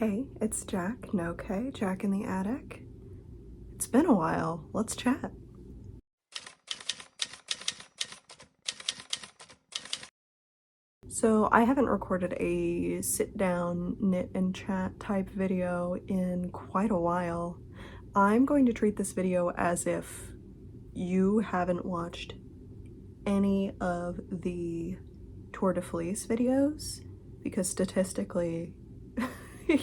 Hey, it's Jack, no K, Jack in the Attic. It's been a while, let's chat. So I haven't recorded a sit down knit and chat type video in quite a while. I'm going to treat this video as if you haven't watched any of the Tour de Fleece videos, because statistically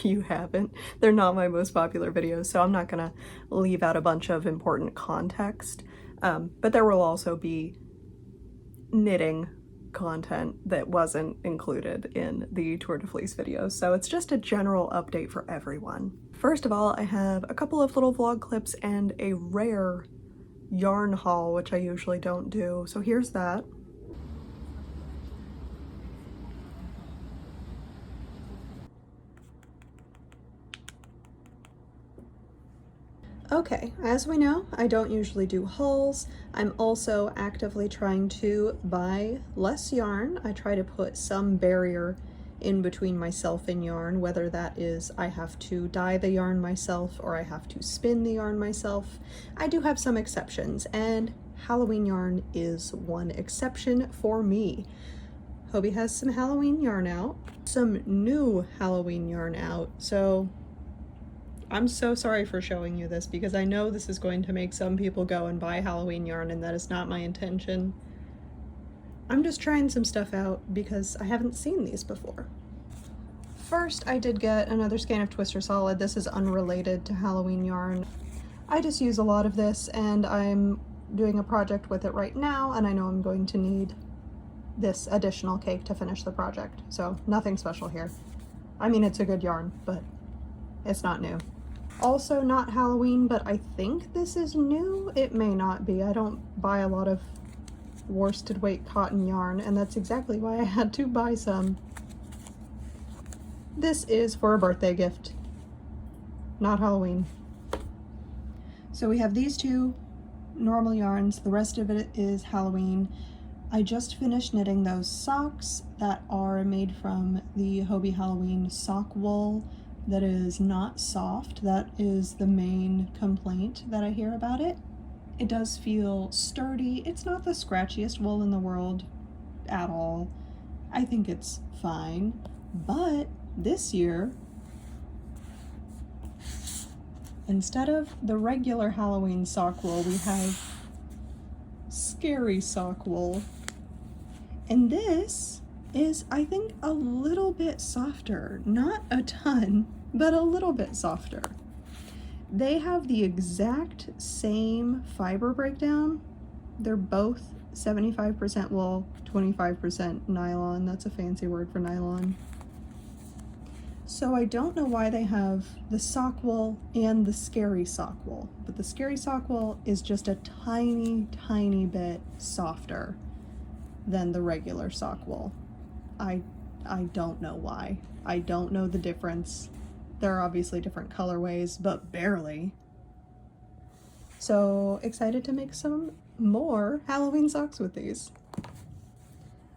you haven't. They're not my most popular videos, so I'm not gonna leave out a bunch of important context. But there will also be knitting content that wasn't included in the Tour de Fleece videos, so it's just a general update for everyone. First of all, I have a couple of little vlog clips and a rare yarn haul, which I usually don't do, so here's that. Okay, as we know, I don't usually do hauls. I'm also actively trying to buy less yarn. I try to put some barrier in between myself and yarn, whether that is I have to dye the yarn myself or I have to spin the yarn myself. I do have some exceptions, and Halloween yarn is one exception for me. Hobbii has some Halloween yarn out, some new Halloween yarn out, so I'm so sorry for showing you this because I know this is going to make some people go and buy Halloween yarn, and that is not my intention. I'm just trying some stuff out because I haven't seen these before. First, I did get another skein of Twister Solid. This is unrelated to Halloween yarn. I just use a lot of this, and I'm doing a project with it right now, and I know I'm going to need this additional cake to finish the project, so nothing special here. I mean, it's a good yarn, but it's not new. Also not Halloween, but I think this is new. It may not be. I don't buy a lot of worsted weight cotton yarn, and that's exactly why I had to buy some. This is for a birthday gift, not Halloween. So we have these two normal yarns. The rest of it is Halloween. I just finished knitting those socks that are made from the Hobbii Halloween sock wool. That is not soft. That is the main complaint that I hear about it. It does feel sturdy. It's not the scratchiest wool in the world at all. I think it's fine. But this year, instead of the regular Halloween sock wool, we have scary sock wool. And this is, I think, a little bit softer. Not a ton, but a little bit softer. They have the exact same fiber breakdown. They're both 75% wool, 25% nylon. That's a fancy word for nylon. So I don't know why they have the sock wool and the scary sock wool, but the scary sock wool is just a tiny, tiny bit softer than the regular sock wool. I don't know why. I don't know the difference. There are obviously different colorways, but barely. So excited to make some more Halloween socks with these.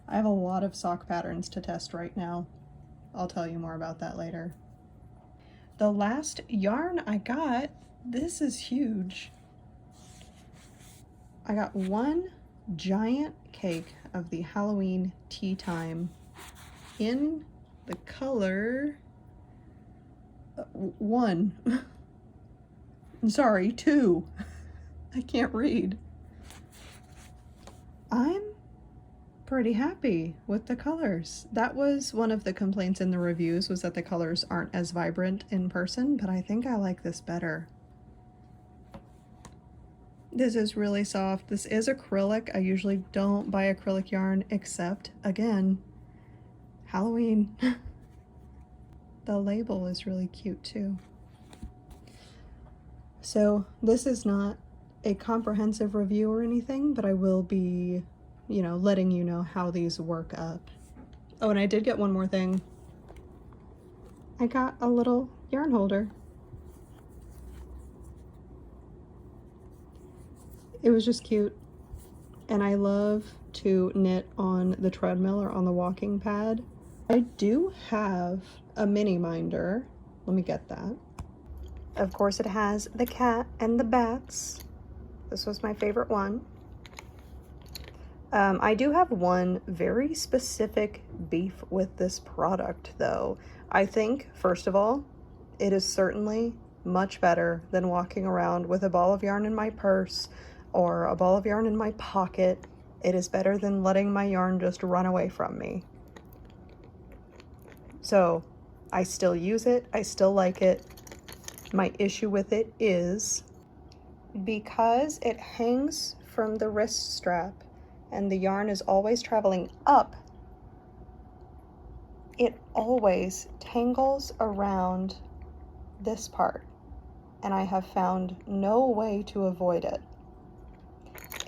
I have a lot of sock patterns to test right now. I'll tell you more about that later. The last yarn I got, this is huge. I got one giant cake of the Halloween Tea Time in the color one. Sorry, two. I can't read. I'm pretty happy with the colors. That was one of the complaints in the reviews, was that the colors aren't as vibrant in person, but I think I like this better. This is really soft. This is acrylic. I usually don't buy acrylic yarn except, again, Halloween. The label is really cute too. So this is not a comprehensive review or anything, but I will be, letting you know how these work up. Oh, and I did get one more thing. I got a little yarn holder. It was just cute. And I love to knit on the treadmill or on the walking pad. I do have a mini minder, Let me get that. Of course, it has the cat and the bats. This was my favorite one. I do have one very specific beef with this product, though. I think, first of all, it is certainly much better than walking around with a ball of yarn in my purse or a ball of yarn in my pocket. It is better than letting my yarn just run away from me. So, I still use it. I still like it. My issue with it is because it hangs from the wrist strap and the yarn is always traveling up, it always tangles around this part, and I have found no way to avoid it.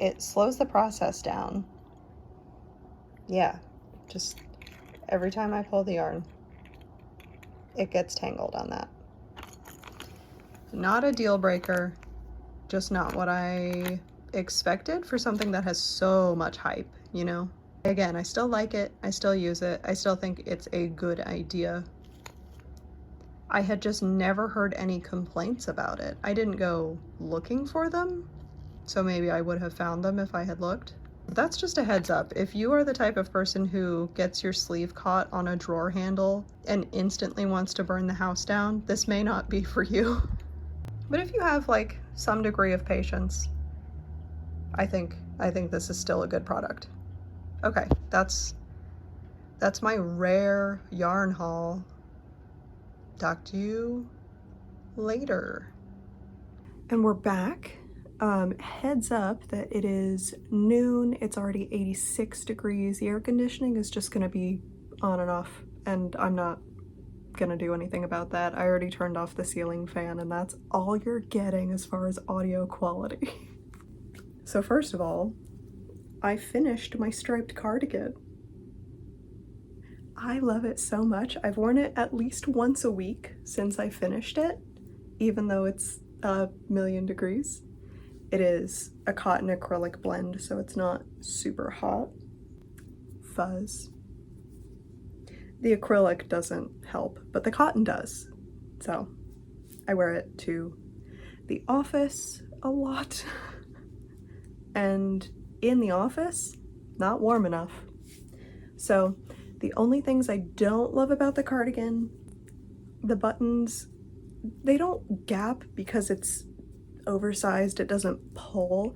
It slows the process down. Yeah, just every time I pull the yarn, it gets tangled on that. Not a deal breaker, just not what I expected for something that has so much hype, you know? Again, I still like it, I still use it, I still think it's a good idea. I had just never heard any complaints about it. I didn't go looking for them, so maybe I would have found them if I had looked. That's just a heads up. If you are the type of person who gets your sleeve caught on a drawer handle and instantly wants to burn the house down, this may not be for you. But if you have like some degree of patience, I think this is still a good product. Okay, that's my rare yarn haul. Talk to you later. And we're back. Heads up that it is noon. It's already 86 degrees. The air conditioning is just gonna be on and off, and I'm not gonna do anything about that. I already turned off the ceiling fan, and that's all you're getting as far as audio quality. So first of all, I finished my striped cardigan. I love it so much. I've worn it at least once a week since I finished it, even though it's a million degrees. It is a cotton acrylic blend, so it's not super hot. Fuzz. The acrylic doesn't help, but the cotton does. So I wear it to the office a lot. And in the office, not warm enough. So the only things I don't love about the cardigan, the buttons, they don't gap because it's oversized, it doesn't pull,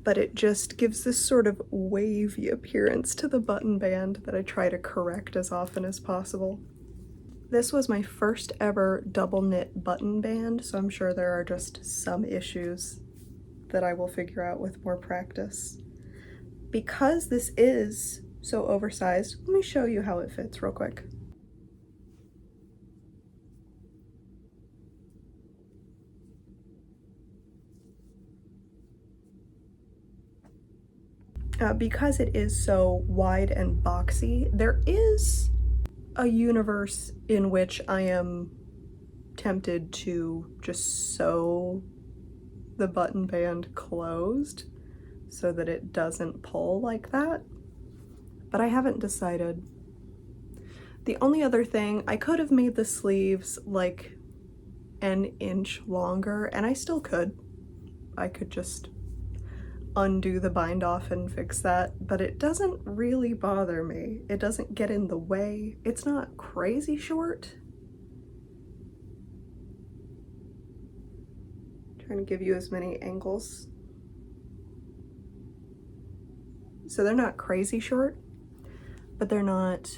but it just gives this sort of wavy appearance to the button band that I try to correct as often as possible. This was my first ever double knit button band, so I'm sure there are just some issues that I will figure out with more practice. Because this is so oversized, let me show you how it fits real quick. Because it is so wide and boxy, there is a universe in which I am tempted to just sew the button band closed so that it doesn't pull like that, but I haven't decided. The only other thing, I could have made the sleeves like an inch longer, and I still could. I could just undo the bind off and fix that, but it doesn't really bother me. It doesn't get in the way. It's not crazy short. Trying to give you as many angles. So they're not crazy short, but they're not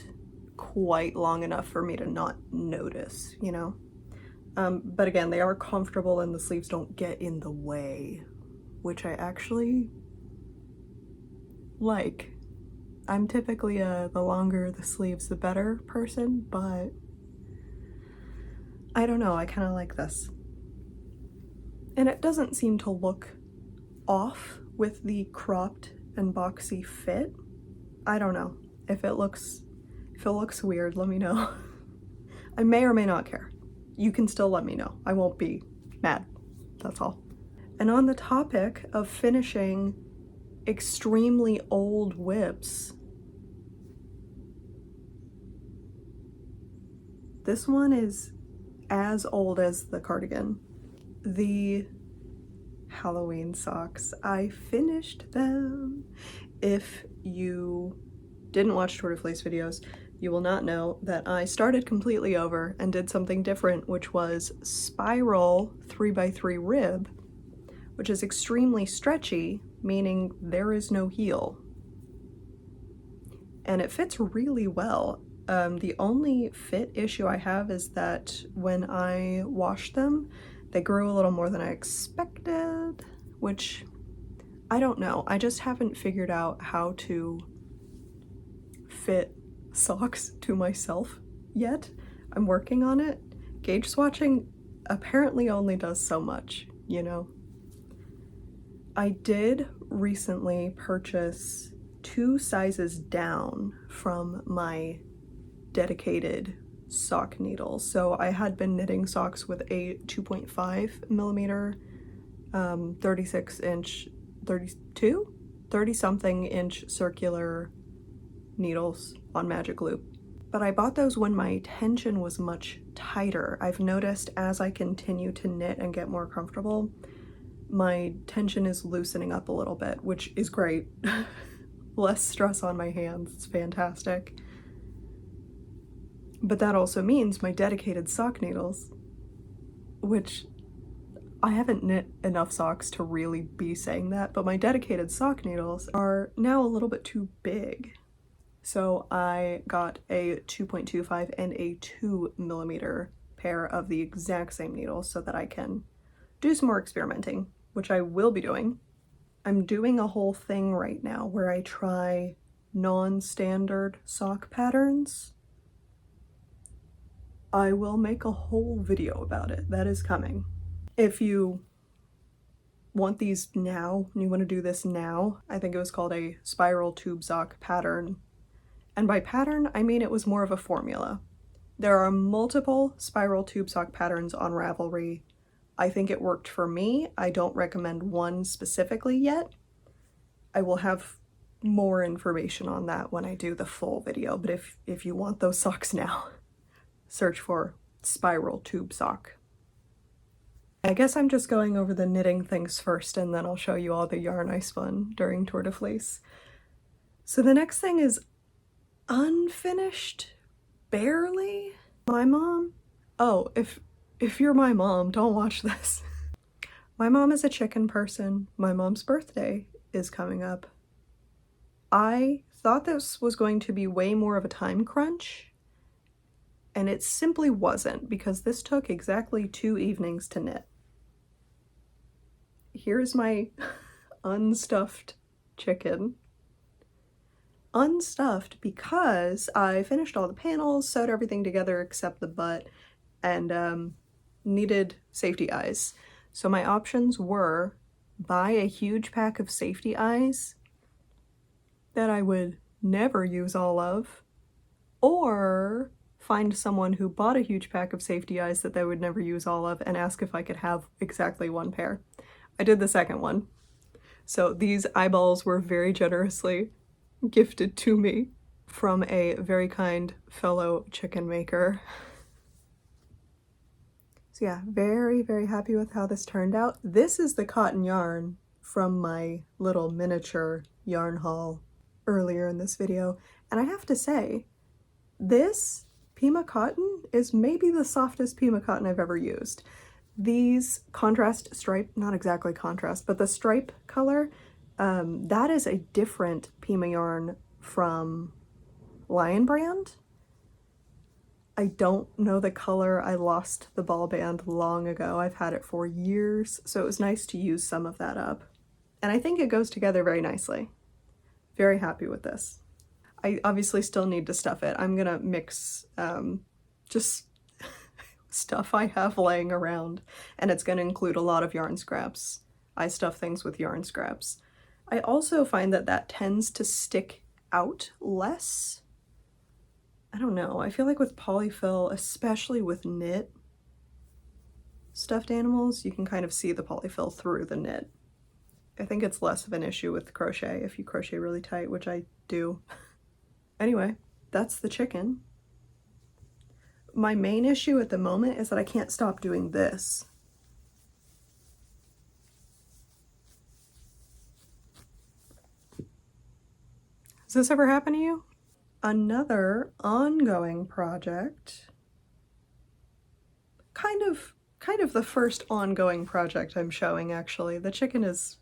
quite long enough for me to not notice, you know? But again, they are comfortable and the sleeves don't get in the way, which I actually like. I'm typically the longer the sleeves the better person, but I don't know, I kind of like this. And it doesn't seem to look off with the cropped and boxy fit. I don't know. If it looks weird, let me know. I may or may not care. You can still let me know. I won't be mad, that's all. And on the topic of finishing extremely old whips, this one is as old as the cardigan. The Halloween socks. I finished them. If you didn't watch Tour de Fleece videos, you will not know that I started completely over and did something different, which was spiral 3x3 rib, which is extremely stretchy, meaning there is no heel. And it fits really well. The only fit issue I have is that when I washed them, they grew a little more than I expected, which I don't know. I just haven't figured out how to fit socks to myself yet. I'm working on it. Gauge swatching apparently only does so much, you know? I did recently purchase 2 sizes down from my dedicated sock needles. So I had been knitting socks with a 2.5 millimeter, 36 inch, 30 something inch circular needles on Magic Loop. But I bought those when my tension was much tighter. I've noticed as I continue to knit and get more comfortable, my tension is loosening up a little bit, which is great. Less stress on my hands, it's fantastic. But that also means my dedicated sock needles, which I haven't knit enough socks to really be saying that, but my dedicated sock needles are now a little bit too big. So I got a 2.25 and a 2 millimeter pair of the exact same needles so that I can do some more experimenting, which I will be doing. I'm doing a whole thing right now where I try non-standard sock patterns. I will make a whole video about it. That is coming. If you want these now, and you want to do this now, I think it was called a spiral tube sock pattern. And by pattern, I mean it was more of a formula. There are multiple spiral tube sock patterns on Ravelry. I think it worked for me. I don't recommend one specifically yet. I will have more information on that when I do the full video, but if you want those socks now, search for spiral tube sock. I guess I'm just going over the knitting things first, and then I'll show you all the yarn I spun during Tour de Fleece. So the next thing is unfinished, barely. My mom, oh, if you're my mom, don't watch this. My mom is a chicken person. My mom's birthday is coming up. I thought this was going to be way more of a time crunch, and it simply wasn't, because this took exactly 2 evenings to knit. Here's my unstuffed chicken. Unstuffed because I finished all the panels, sewed everything together except the butt, and needed safety eyes. So my options were buy a huge pack of safety eyes that I would never use all of, or find someone who bought a huge pack of safety eyes that they would never use all of and ask if I could have exactly 1 pair. I did the second one. So these eyeballs were very generously gifted to me from a very kind fellow chicken maker. So yeah, very, very happy with how this turned out. This is the cotton yarn from my little miniature yarn haul earlier in this video. And I have to say, this Pima cotton is maybe the softest Pima cotton I've ever used. These contrast stripe, not exactly contrast, but the stripe color, that is a different Pima yarn from Lion Brand. I don't know the color. I lost the ball band long ago. I've had it for years, so it was nice to use some of that up. And I think it goes together very nicely. Very happy with this. I obviously still need to stuff it. I'm gonna mix just stuff I have laying around, and it's gonna include a lot of yarn scraps. I stuff things with yarn scraps. I also find that that tends to stick out less. I don't know, I feel like with polyfill, especially with knit stuffed animals, you can kind of see the polyfill through the knit. I think it's less of an issue with crochet if you crochet really tight, which I do. Anyway, that's the chicken. My main issue at the moment is that I can't stop doing this. Has this ever happened to you? Another ongoing project. Kind of the first ongoing project I'm showing, actually. The chicken is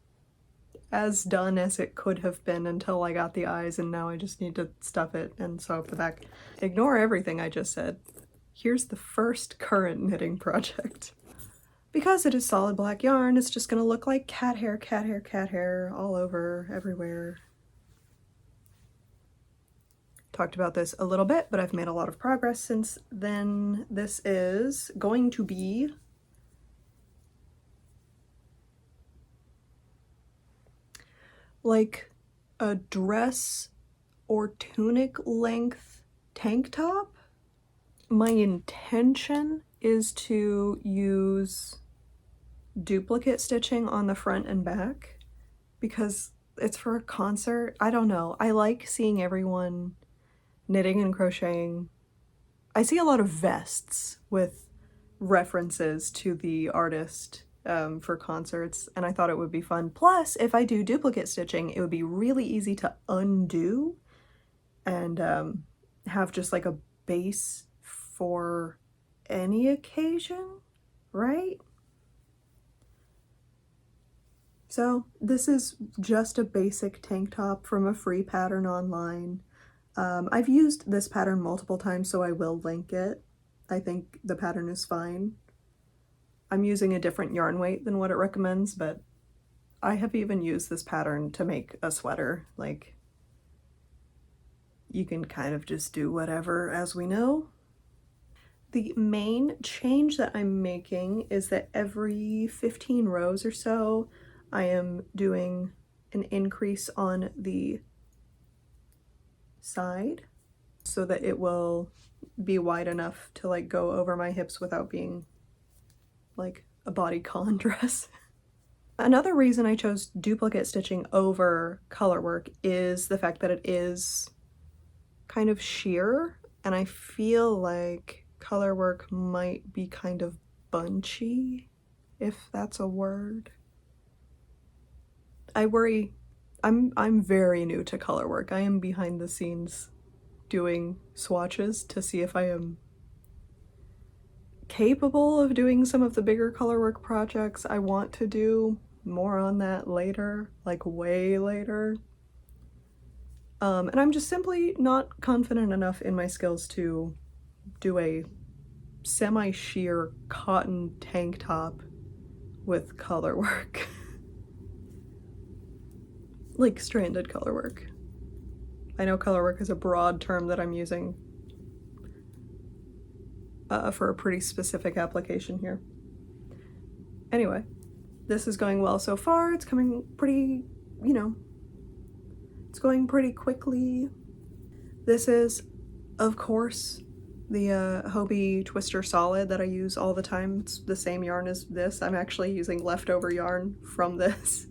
as done as it could have been until I got the eyes, and now I just need to stuff it and sew up the back. Ignore everything I just said. Here's the first current knitting project. Because it is solid black yarn, it's just gonna look like cat hair all over, everywhere. Talked about this a little bit, but I've made a lot of progress since then. This is going to be like a dress or tunic length tank top. My intention is to use duplicate stitching on the front and back because it's for a concert. I don't know. I like seeing everyone knitting and crocheting. I see a lot of vests with references to the artist for concerts, and I thought it would be fun. Plus, if I do duplicate stitching, it would be really easy to undo and have just like a base for any occasion, right? So this is just a basic tank top from a free pattern online. I've used this pattern multiple times, so I will link it. I think the pattern is fine. I'm using a different yarn weight than what it recommends, but I have even used this pattern to make a sweater. Like, you can kind of just do whatever, as we know. The main change that I'm making is that every 15 rows or so, I am doing an increase on the side so that it will be wide enough to like go over my hips without being like a bodycon dress. Another reason I chose duplicate stitching over color work is the fact that it is kind of sheer, and I feel like color work might be kind of bunchy, if that's a word. I worry. I'm very new to color work. I am behind the scenes doing swatches to see if I am capable of doing some of the bigger color work projects I want to do. More on that later, like way later. And I'm just simply not confident enough in my skills to do a semi-sheer cotton tank top with color work. Like stranded color work. I know color work is a broad term that I'm using for a pretty specific application here. Anyway, this is going well so far. It's coming pretty, you know, it's going pretty quickly. This is, of course, the Hobbii Twister Solid that I use all the time. It's the same yarn as this. I'm actually using leftover yarn from this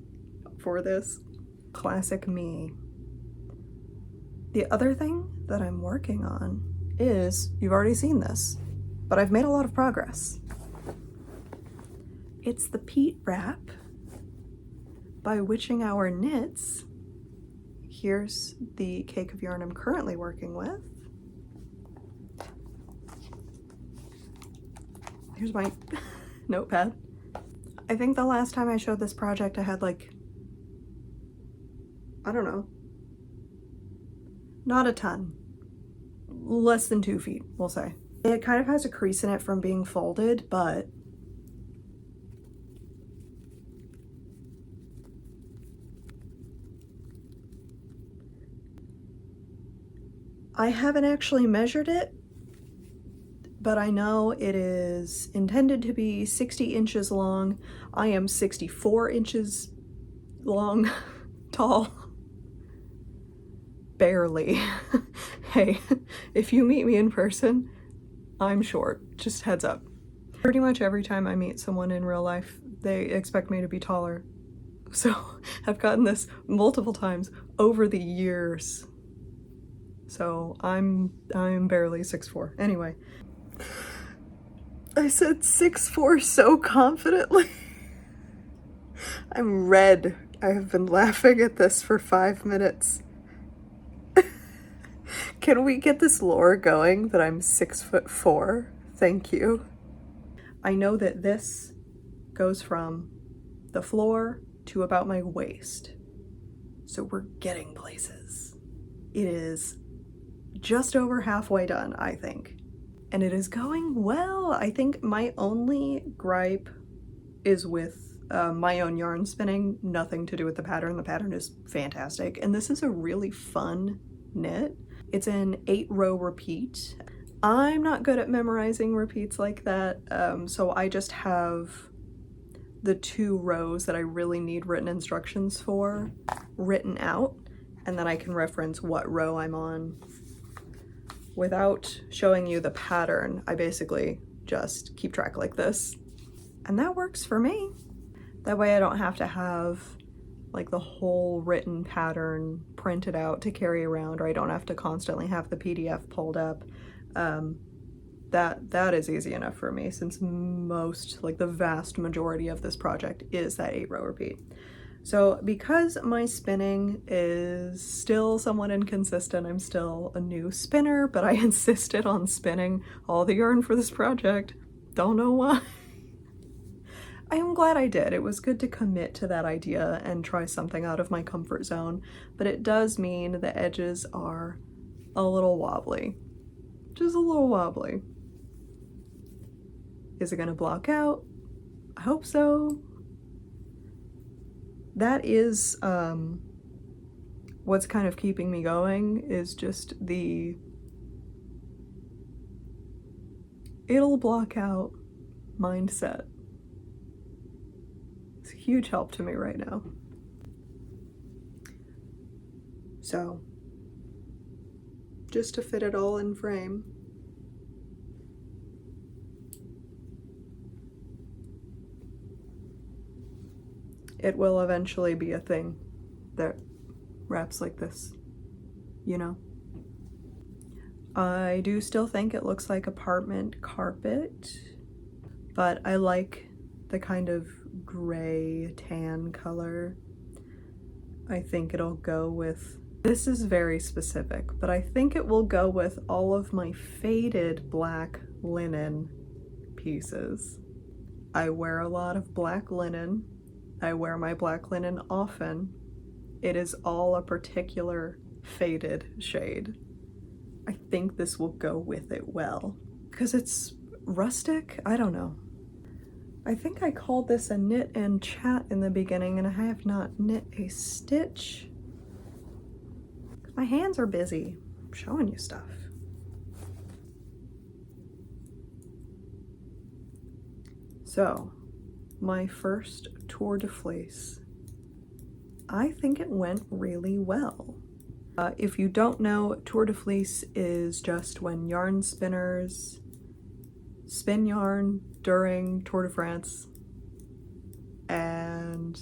for this. Classic me. The other thing that I'm working on is, you've already seen this, but I've made a lot of progress. It's the Peat Wrap by Witching Hour Knits. Here's the cake of yarn I'm currently working with. Here's my notepad. I think the last time I showed this project I had like, I don't know, not a ton, less than 2 feet, we'll say. It kind of has a crease in it from being folded, but I haven't actually measured it, but I know it is intended to be 60 inches long. I am 64 inches long, tall. Barely. Hey, if you meet me in person, I'm short, just heads up. Pretty much every time I meet someone in real life, they expect me to be taller. So I've gotten this multiple times over the years. So I'm barely 6'4". Anyway, I said 6'4" so confidently. I'm red. I have been laughing at this for 5 minutes. Can we get this lore going that I'm 6'4"? Thank you. I know that this goes from the floor to about my waist. So we're getting places. It is just over halfway done, I think. And it is going well. I think my only gripe is with my own yarn spinning, nothing to do with the pattern. The pattern is fantastic. And this is a really fun knit. It's an 8-row repeat. I'm not good at memorizing repeats like that, so I just have the 2 rows that I really need written instructions for written out, and then I can reference what row I'm on. Without showing you the pattern, I basically just keep track like this. And that works for me. That way I don't have to have like the whole written pattern printed out to carry around, or I don't have to constantly have the PDF pulled up. That is easy enough for me, since most, like the vast majority of this project is that 8-row repeat. So because my spinning is still somewhat inconsistent, I'm still a new spinner, but I insisted on spinning all the yarn for this project. Don't know why. I am glad I did. It was good to commit to that idea and try something out of my comfort zone, but it does mean the edges are a little wobbly. Just a little wobbly. Is it gonna block out? I hope so. That is what's kind of keeping me going, is just the it'll block out mindset. It's a huge help to me right now. So, just to fit it all in frame. It will eventually be a thing that wraps like this, you know? I do still think it looks like apartment carpet, but I like the kind of gray tan color. I think it'll go with, this is very specific, but I think it will go with all of my faded black linen pieces. I wear a lot of black linen. I wear my black linen often. It is all a particular faded shade. I think this will go with it well. Because it's rustic? I don't know. I think I called this a knit and chat in the beginning, and I have not knit a stitch. My hands are busy. I'm showing you stuff. So, my first Tour de Fleece. I think it went really well. If you don't know, Tour de Fleece is just when yarn spinners spin yarn during Tour de France, and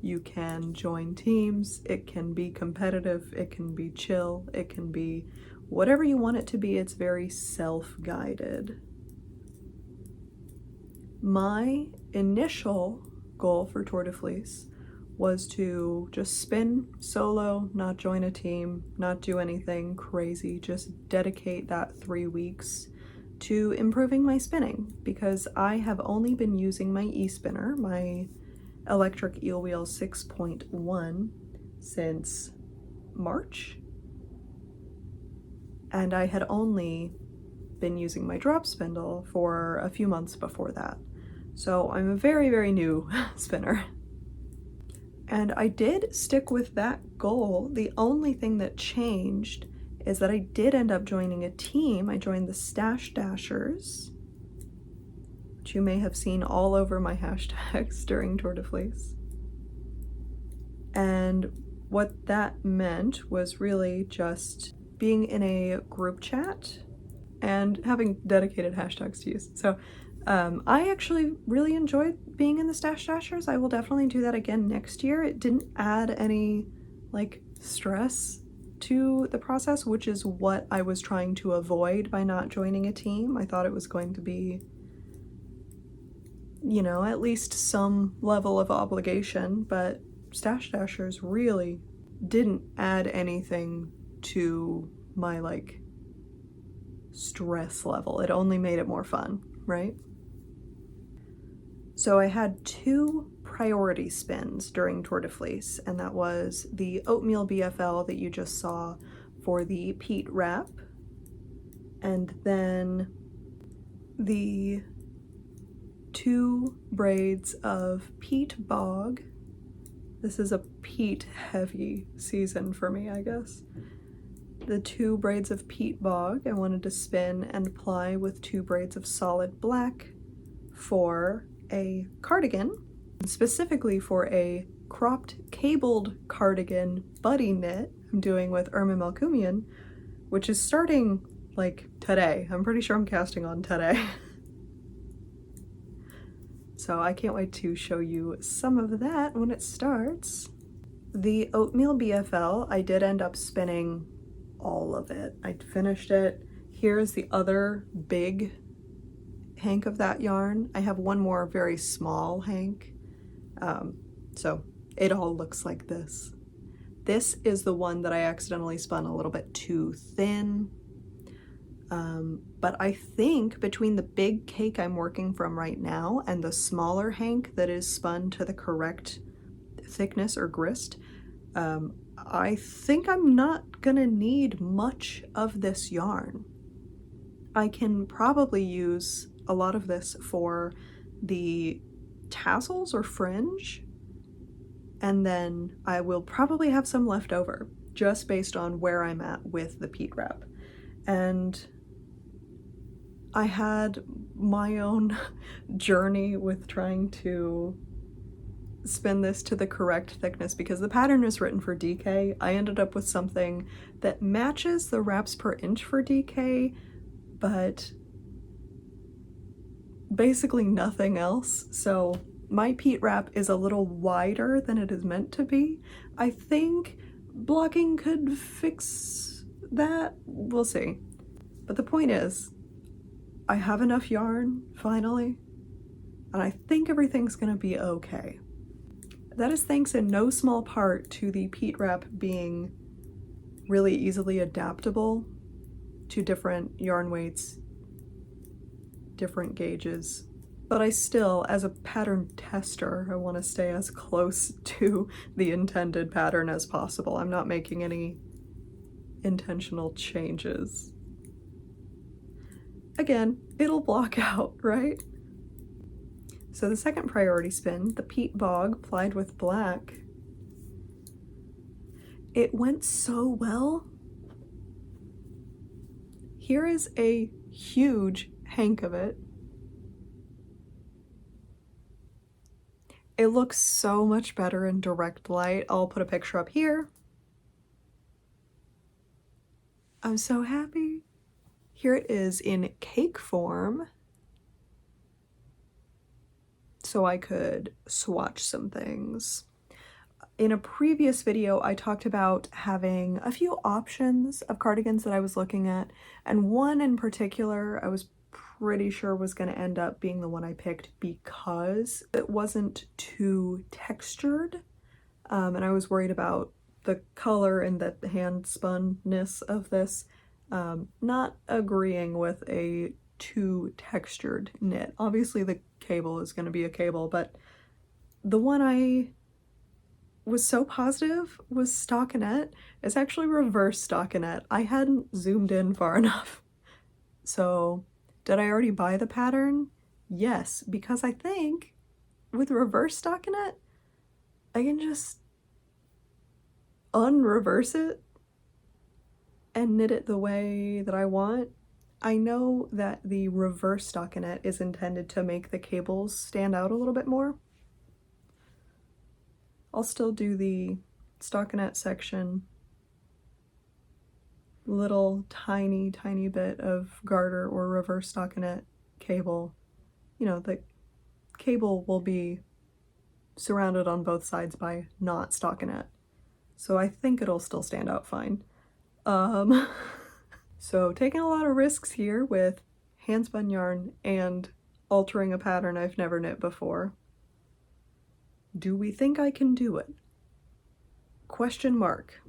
you can join teams. It can be competitive, it can be chill, it can be whatever you want it to be. It's very self-guided. My initial goal for Tour de Fleece was to just spin solo, not join a team, not do anything crazy, just dedicate that 3 weeks to improving my spinning, because I have only been using my e-spinner, my electric eel wheel 6.1, since March, and I had only been using my drop spindle for a few months before that. So I'm a very, very new spinner. And I did stick with that goal. The only thing that changed is that I did end up joining a team. I joined the Stash Dashers, which you may have seen all over my hashtags during Tour de Fleece. And what that meant was really just being in a group chat and having dedicated hashtags to use. So I actually really enjoyed being in the Stash Dashers. I will definitely do that again next year. It didn't add any like stress to the process, which is what I was trying to avoid by not joining a team. I thought it was going to be you know, at least some level of obligation, but Stash Dashers really didn't add anything to my, like, stress level. It only made it more fun, right? So I had 2 priority spins during Tour de Fleece, and that was the Oatmeal BFL that you just saw for the peat wrap, and then the 2 braids of peat bog. This is a peat heavy season for me, I guess. The 2 braids of peat bog I wanted to spin and ply with 2 braids of solid black for a cardigan, specifically for a cropped cabled cardigan buddy knit I'm doing with Irma Melkumian, which is starting like today. I'm pretty sure I'm casting on today. So I can't wait to show you some of that when it starts. The Oatmeal BFL, I did end up spinning all of it. I finished it. Here's the other big hank of that yarn. I have one more very small hank. So it all looks like this. This is the one that I accidentally spun a little bit too thin. But I think between the big cake I'm working from right now and the smaller hank that is spun to the correct thickness or grist, I think I'm not gonna need much of this yarn. I can probably use a lot of this for the tassels or fringe, and then I will probably have some left over just based on where I'm at with the peat wrap. And I had my own journey with trying to spin this to the correct thickness because the pattern is written for DK. I ended up with something that matches the wraps per inch for DK, but basically nothing else. So my peat wrap is a little wider than it is meant to be. I think blocking could fix that. We'll see. But the point is, I have enough yarn, finally, and I think everything's gonna be okay. That is thanks in no small part to the peat wrap being really easily adaptable to different yarn weights, different gauges. But I still, as a pattern tester, I want to stay as close to the intended pattern as possible. I'm not making any intentional changes. Again, it'll block out, right? So the second priority spin, the peat bog plied with black, it went so well. Here is a huge hank of it. It looks so much better in direct light. I'll put a picture up here. I'm so happy. Here it is in cake form, so I could swatch some things. In a previous video, I talked about having a few options of cardigans that I was looking at, and one in particular I was pretty sure was going to end up being the one I picked because it wasn't too textured, and I was worried about the color and the hand spunness of this not agreeing with a too textured knit. Obviously the cable is going to be a cable, but the one I was so positive was stockinette. It's actually reverse stockinette. I hadn't zoomed in far enough. So did I already buy the pattern? Yes, because I think with reverse stockinette, I can just unreverse it and knit it the way that I want. I know that the reverse stockinette is intended to make the cables stand out a little bit more. I'll still do the stockinette section, little tiny bit of garter or reverse stockinette cable. You know, the cable will be surrounded on both sides by not stockinette, so I think it'll still stand out fine. So taking a lot of risks here with handspun yarn and altering a pattern I've never knit before. Do we think I can do it? Question mark.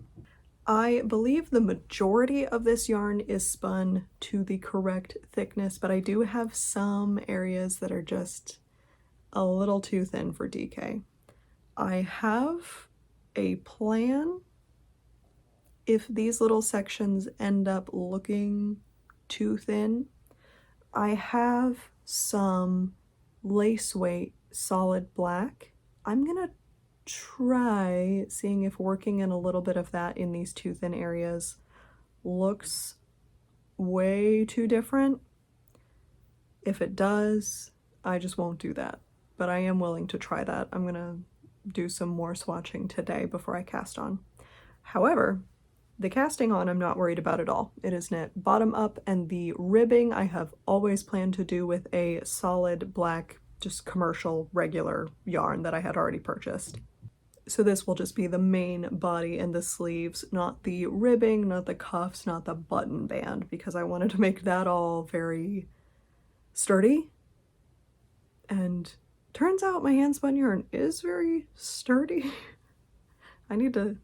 I believe the majority of this yarn is spun to the correct thickness, but I do have some areas that are just a little too thin for DK. I have a plan if these little sections end up looking too thin. I have some lace weight solid black. I'm gonna try seeing if working in a little bit of that in these too thin areas looks way too different. If it does, I just won't do that, but I am willing to try that. I'm gonna do some more swatching today before I cast on. However, the casting on I'm not worried about at all. It is knit bottom up, and the ribbing I have always planned to do with a solid black, just commercial regular yarn that I had already purchased. So this will just be the main body and the sleeves, not the ribbing, not the cuffs, not the button band, because I wanted to make that all very sturdy. And turns out my handspun yarn is very sturdy. I need to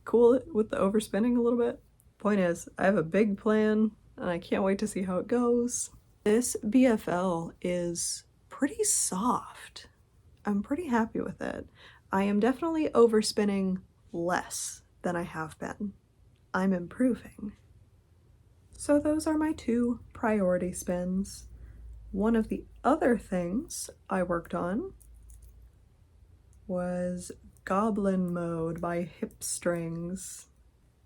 cool it with the overspinning a little bit. Point is, I have a big plan and I can't wait to see how it goes. This BFL is pretty soft. I'm pretty happy with it. I am definitely overspinning less than I have been. I'm improving. So those are my 2 priority spins. One of the other things I worked on was Goblin Mode by Hip Strings,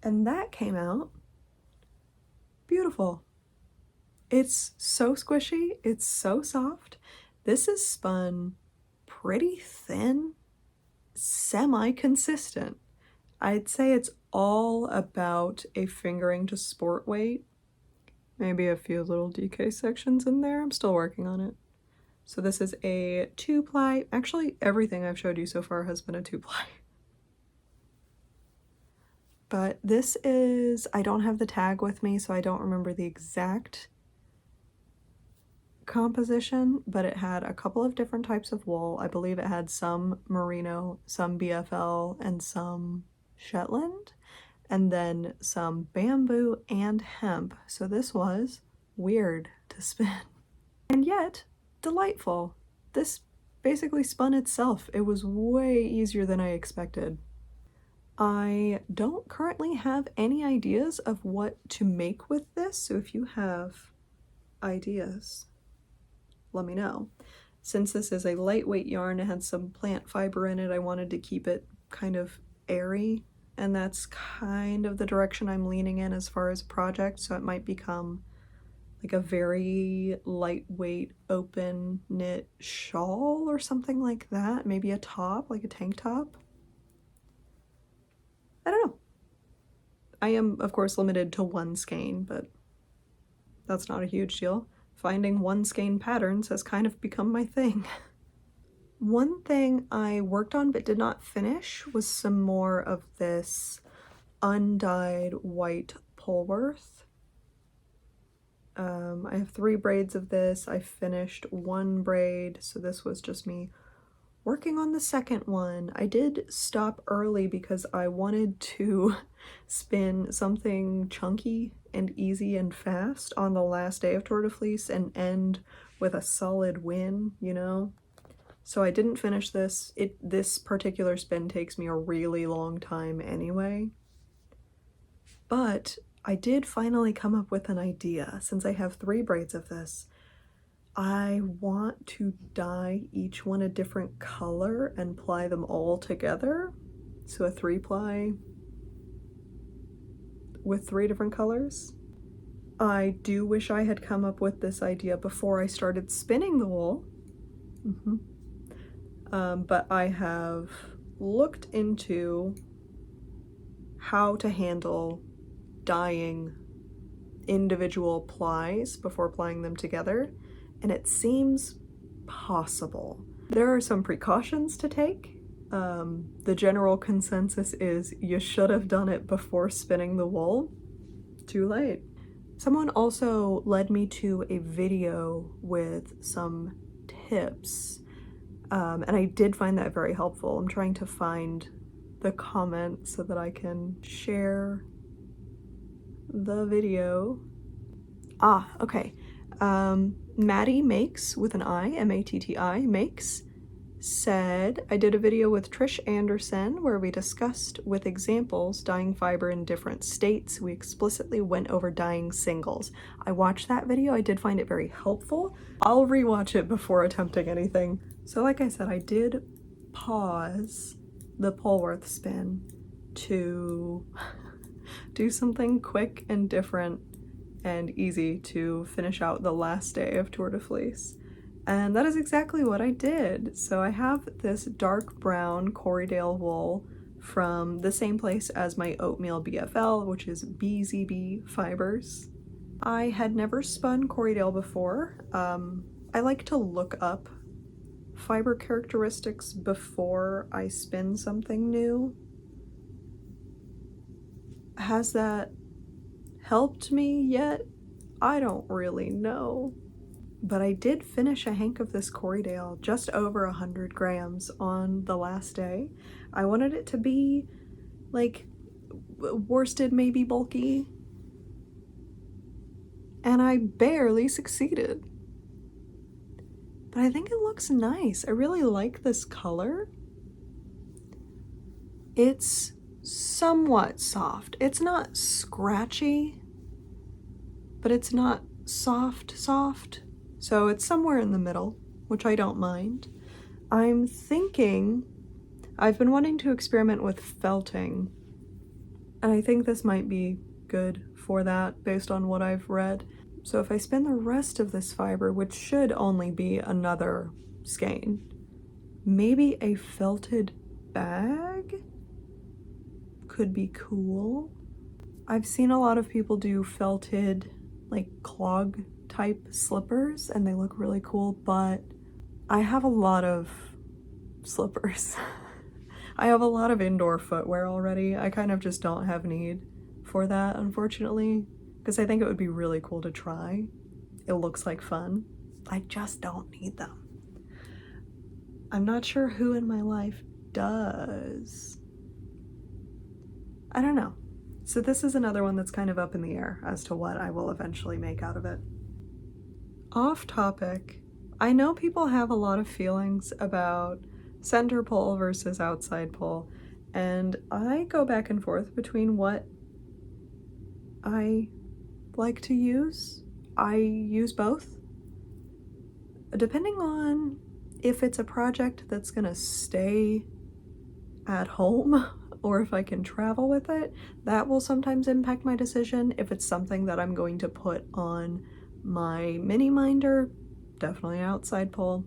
and that came out beautiful. It's so squishy, it's so soft. This is spun pretty thin, semi-consistent. I'd say it's all about a fingering to sport weight. Maybe a few little DK sections in there. I'm still working on it. So this is a 2-ply. Actually, everything I've showed you so far has been a 2-ply. But this is, I don't have the tag with me, so I don't remember the exact composition, but it had a couple of different types of wool. I believe it had some merino, some BFL, and some Shetland, and then some bamboo and hemp. So this was weird to spin, and yet delightful. This basically spun itself. It was way easier than I expected. I don't currently have any ideas of what to make with this, so if you have ideas, let me know. Since this is a lightweight yarn, it had some plant fiber in it, I wanted to keep it kind of airy, and that's kind of the direction I'm leaning in as far as a project, so it might become like a very lightweight open knit shawl or something like that, maybe a top, like a tank top. I don't know. I am, of course, limited to 1 skein, but that's not a huge deal. Finding 1 skein patterns has kind of become my thing. One thing I worked on but did not finish was some more of this undyed white Polworth. I have 3 braids of this. I finished 1 braid, so this was just me working on the second one. I did stop early because I wanted to spin something chunky and easy and fast on the last day of Tour de Fleece and end with a solid win, you know? So I didn't finish this. This particular spin takes me a really long time anyway. But I did finally come up with an idea. Since I have 3 braids of this, I want to dye each one a different color and ply them all together. So a 3-ply with 3 different colors. I do wish I had come up with this idea before I started spinning the wool. But I have looked into how to handle dyeing individual plies before applying them together, and it seems possible. There are some precautions to take. The general consensus is you should have done it before spinning the wool. Too late. Someone also led me to a video with some tips, and I did find that very helpful. I'm trying to find the comment so that I can share the video. Okay. Maddie Makes, with an I, M-A-T-T-I, Makes, said, I did a video with Trish Anderson where we discussed with examples dyeing fiber in different states. We explicitly went over dyeing singles. I watched that video. I did find it very helpful. I'll rewatch it before attempting anything. So like I said, I did pause the Polworth spin to do something quick and different and easy to finish out the last day of Tour de Fleece. And that is exactly what I did. So I have this dark brown Corriedale wool from the same place as my Oatmeal BFL, which is BZB Fibers. I had never spun Corriedale before. I like to look up fiber characteristics before I spin something new. Has that helped me yet? I don't really know. But I did finish a hank of this Corriedale, just over 100 grams on the last day. I wanted it to be like worsted, maybe bulky, and I barely succeeded. But I think it looks nice. I really like this color. It's somewhat soft. It's not scratchy, but it's not soft. So it's somewhere in the middle, which I don't mind. I'm thinking, I've been wanting to experiment with felting, and I think this might be good for that based on what I've read. So if I spin the rest of this fiber, which should only be another skein, maybe a felted bag could be cool. I've seen a lot of people do felted, like clog type slippers, and they look really cool, but I have a lot of slippers. I have a lot of indoor footwear already. I kind of just don't have need for that, unfortunately, because I think it would be really cool to try. It looks like fun. I just don't need them. I'm not sure who in my life does. I don't know. So this is another one that's kind of up in the air as to what I will eventually make out of it. Off topic, I know people have a lot of feelings about center pull versus outside pull, and I go back and forth between what I like to use. I use both. Depending on if it's a project that's gonna stay at home or if I can travel with it, that will sometimes impact my decision. If it's something that I'm going to put on my mini minder, definitely outside pull,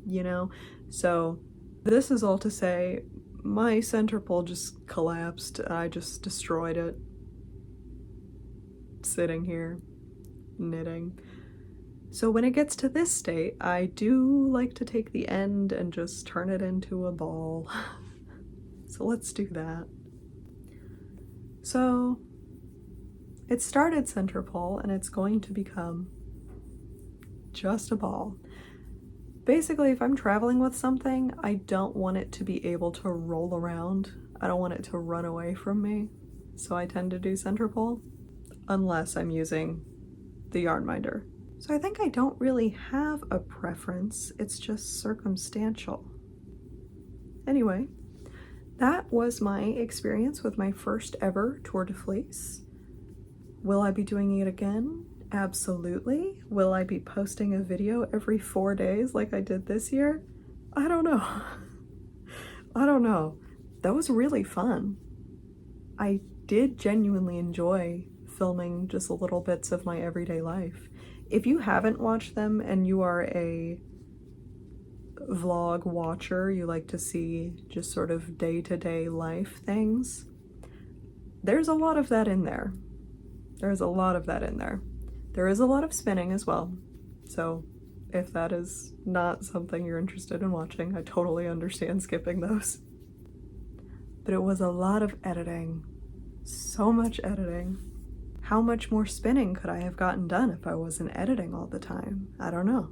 you know? So this is all to say, my center pull just collapsed. I just destroyed it. Sitting here, knitting. So when it gets to this state, I do like to take the end and just turn it into a ball. So let's do that. So it started center pull and it's going to become just a ball. Basically, if I'm traveling with something, I don't want it to be able to roll around. I don't want it to run away from me. So I tend to do center pull unless I'm using the yarn minder. So I think I don't really have a preference. It's just circumstantial. Anyway, that was my experience with my first ever Tour de Fleece. Will I be doing it again? Absolutely. Will I be posting a video every 4 days like I did this year? I don't know. I don't know. That was really fun. I did genuinely enjoy filming just little bits of my everyday life. If you haven't watched them and you are a vlog watcher, you like to see just sort of day-to-day life things, there's a lot of that in there. There's a lot of that in there. There is a lot of spinning as well. So if that is not something you're interested in watching, I totally understand skipping those. But it was a lot of editing. So much editing. How much more spinning could I have gotten done if I wasn't editing all the time? I don't know.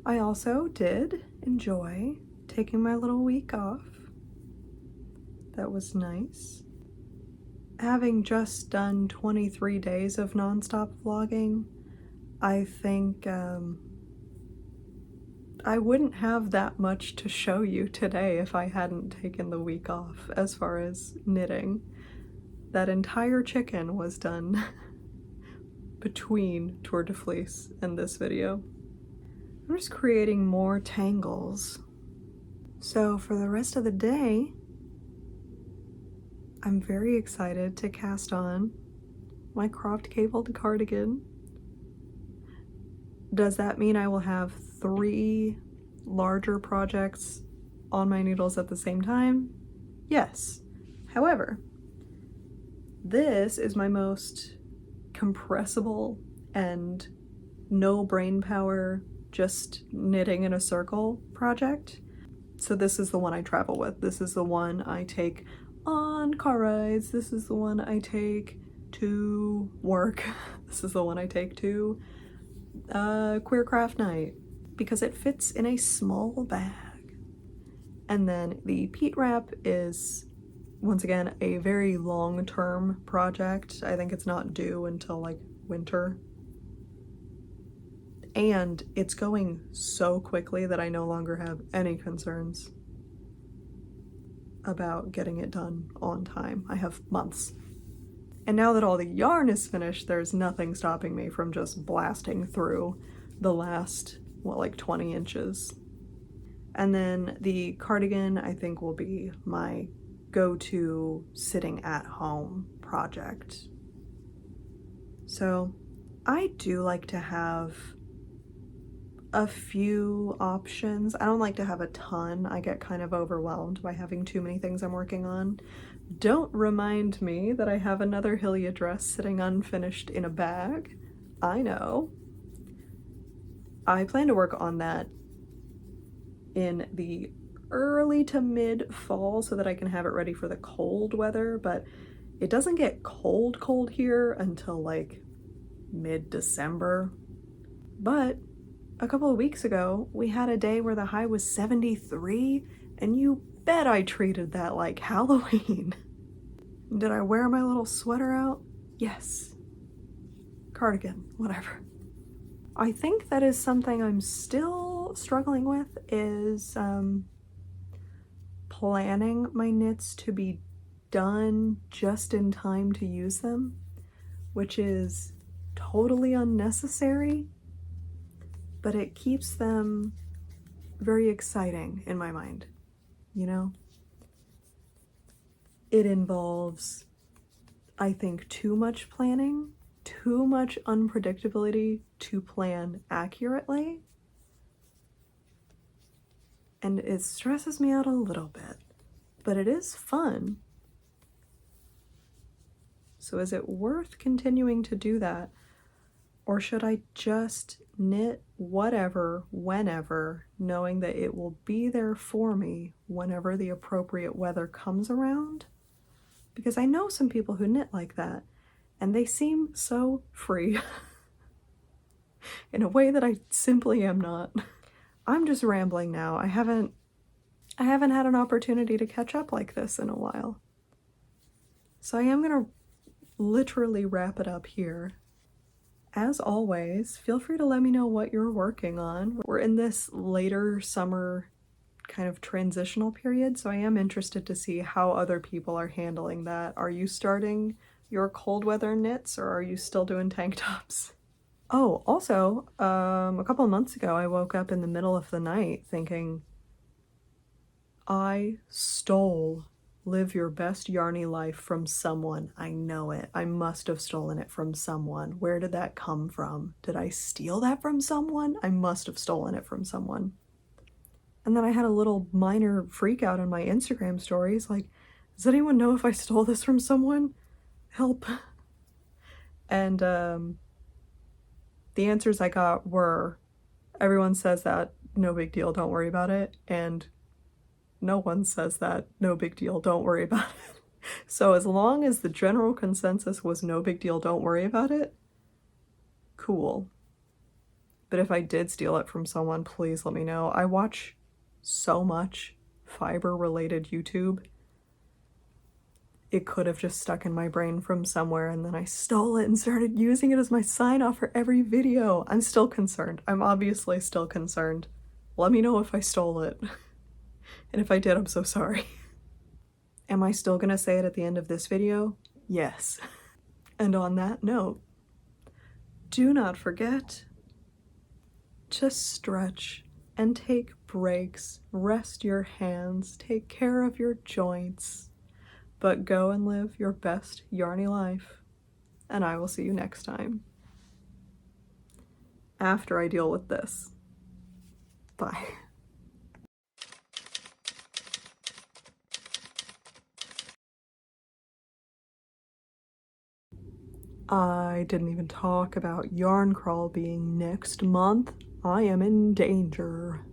I also did enjoy taking my little week off. That was nice. Having just done 23 days of nonstop vlogging, I think I wouldn't have that much to show you today if I hadn't taken the week off as far as knitting. That entire chicken was done between Tour de Fleece and this video. I'm just creating more tangles. So for the rest of the day, I'm very excited to cast on my cropped cabled cardigan. Does that mean I will have 3 larger projects on my needles at the same time? Yes. However, this is my most compressible and no brain power, just knitting in a circle project. So this is the one I travel with. This is the one I take on car rides. This is the one I take to work. This is the one I take to queer craft night because it fits in a small bag. And then the Peat Wrap is, once again, a very long-term project. I think it's not due until like winter. And it's going so quickly that I no longer have any concerns about getting it done on time. I have months. And now that all the yarn is finished, there's nothing stopping me from just blasting through the last, what, like 20 inches. And then the cardigan, I think, will be my go-to sitting at home project. So I do like to have a few options. I don't like to have a ton. I get kind of overwhelmed by having too many things I'm working on. Don't remind me that I have another Hylia dress sitting unfinished in a bag. I know. I plan to work on that in the early to mid fall so that I can have it ready for the cold weather, but it doesn't get cold here until like mid-December. But a couple of weeks ago, we had a day where the high was 73, and you bet I treated that like Halloween. Did I wear my little sweater out? Yes. Cardigan, whatever. I think that is something I'm still struggling with, is planning my knits to be done just in time to use them, which is totally unnecessary, but it keeps them very exciting in my mind, you know? It involves, I think, too much planning, too much unpredictability to plan accurately, and it stresses me out a little bit, but it is fun. So is it worth continuing to do that? Or should I just knit whatever, whenever, knowing that it will be there for me whenever the appropriate weather comes around? Because I know some people who knit like that, and they seem so free in a way that I simply am not. I'm just rambling now. I haven't had an opportunity to catch up like this in a while. So I am gonna literally wrap it up here. As always, feel free to let me know what you're working on. We're in this later summer kind of transitional period, so I am interested to see how other people are handling that. Are you starting your cold weather knits, or are you still doing tank tops? Oh, also, a couple of months ago, I woke up in the middle of the night thinking, I stole Live Your Best Yarny Life from someone. I know it. I must have stolen it from someone. Where did that come from? Did I steal that from someone? I must have stolen it from someone. And then I had a little minor freak out on my Instagram stories, like, does anyone know if I stole this from someone? Help. And the answers I got were, everyone says that, no big deal, don't worry about it, and no one says that, no big deal, don't worry about it. So as long as the general consensus was no big deal, don't worry about it, cool. But if I did steal it from someone, please let me know. I watch so much fiber-related YouTube. It could have just stuck in my brain from somewhere and then I stole it and started using it as my sign-off for every video. I'm still concerned. I'm obviously still concerned. Let me know if I stole it. And if I did, I'm so sorry. Am I still gonna say it at the end of this video? Yes. And on that note, do not forget to stretch and take breaks, rest your hands, take care of your joints, but go and live your best yarny life. And I will see you next time. After I deal with this. Bye. I didn't even talk about Yarn Crawl being next month. I am in danger.